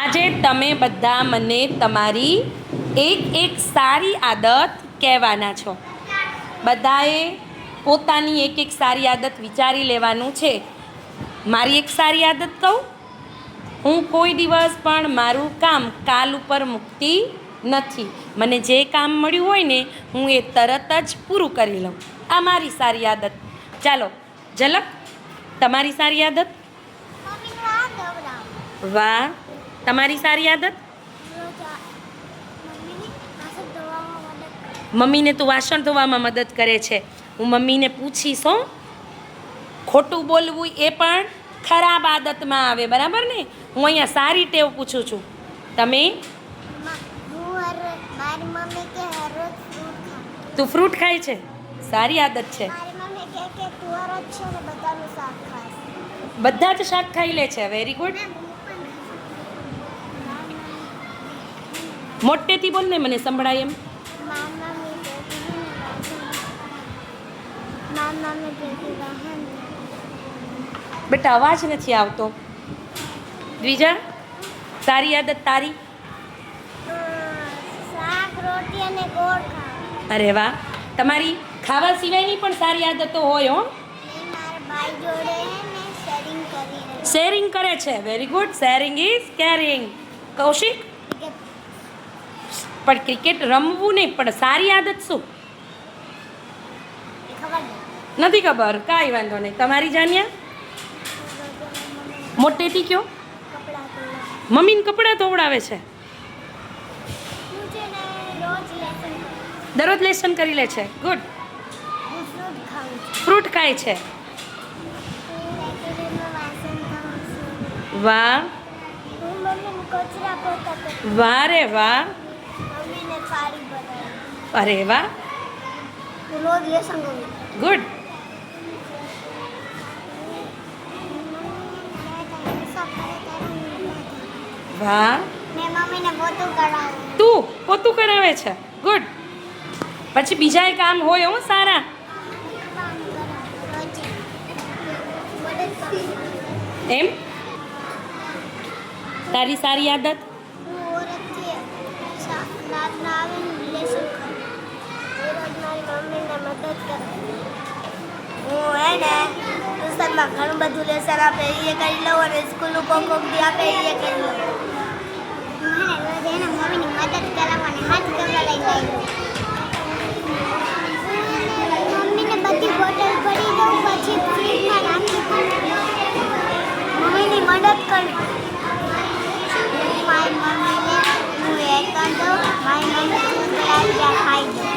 આજે તમે બધા મને તમારી એક સારી આદત કહેવાના છો. બધાએ પોતાની એક સારી આદત વિચારી લેવાનું છે. મારી એક સારી આદત કહું, હું કોઈ દિવસ પણ મારું કામ કાલ ઉપર મૂકતી નથી. મને જે કામ મળ્યું હોય ને હું એ તરત જ પૂરું કરી લઉં. આ મારી સારી આદત. ચાલો ઝલક તમારી સારી આદત. વાહ, તમારી સારી આદત. મમ્મીને તું વાસણ ધોવામાં મદદ કરે છે. હું મમ્મીને પૂછીશ હો. ખોટું બોલવું એ પણ ખરાબ આદતમાં આવે, બરાબર ને? હું અહીંયા સારી ટેવ પૂછું છું. તમે? તું ફ્રૂટ ખાય છે? સારી આદત છે. બધા જ શાક ખાઈ લે છે. Very good. મોટેથી બોલ ને, મને સંભળાય એમ. બેટા અવાજ નથી આવતો. દ્વિજા, સારી આદત તારી? અરે વાહ, તમારી ખાવા સિવાયની પણ સારી આદતો હોય હો. શેરિંગ કરે છે. Very good. Sharing is caring. Kaushik? પણ ક્રિકેટ રમવું નહીં, પણ સારી આદત શું? નથી ખબર. કાંઈ વાંધો નહીં. તમારી જાન્યા? મોટેથી કયો. મમ્મીને કપડાં ધોવડાવે છે. દરરોજ લેસન કરી લે છે. ગુડ. ફ્રૂટ ખાય છે. વાહ વાહ રે વાહ. અરે વાહ, ગુડ. વાહ, તું પોતું કરાવે છે. ગુડ. પછી બીજા કામ હોય હો સારા. એમ તારી સારી આદત? ઘણું બધું લેસન આપે એ કરી લઉં અને સ્કૂલનું કોક બી આપે એ કરી લઉં. મમ્મીની મદદ કરાવવાને હાથ કરવા લઈ જાય. મમ્મીને બધી બોટલ ભરી દઉં, પછી ફ્રીજમાં રાખી દઉં. મમ્મીની મદદ કરું. મારી મમ્મીને હું એ કરી દઉં. મારી મમ્મી ખાઈ દઉં.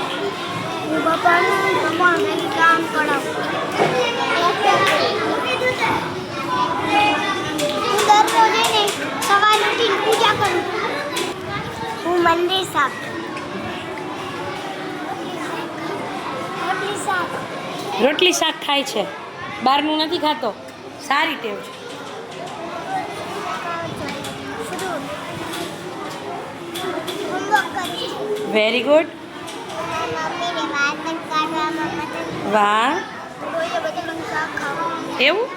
હું પપ્પાનું જમવાનું કામ કરાવું. હું દરરોજ એને સવારે ઉઠીને પૂજા કરું. હું મંદિર સાફ. રોટલી શાક ખાય છે. બહારનું નથી ખાતો. સારી ટેવ છે. Very good. વાહ. એવું?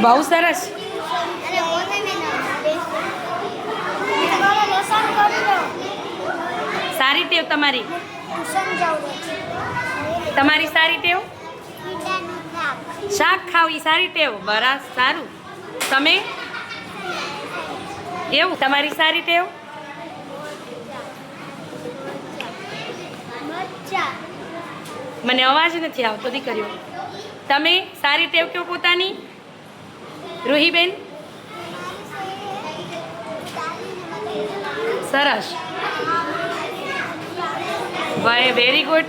બહુ સરસ. સારી ટેવ તમારી. તમારી સારી ટેવ શાક ખાવી. સારી ટેવ. બરાબર, સારું. તમે? એવું તમારી સારી ટેવ? મને અવાજ નથી આવતો દીકરીઓ. તમે સારી ટેવ કયો પોતાની? રૂહીબેન? સરસ. વાહ, વેરી ગુડ.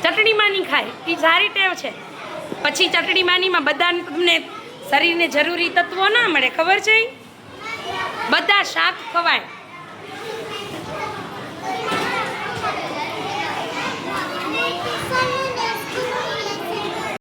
ચટણી માની ખાય એ સારી ટેવ છે. પછી ચટણી માનીમાં બધાને તમને શરીરને જરૂરી તત્વો ના મળે, ખબર છે? બધા શાક ખવાય.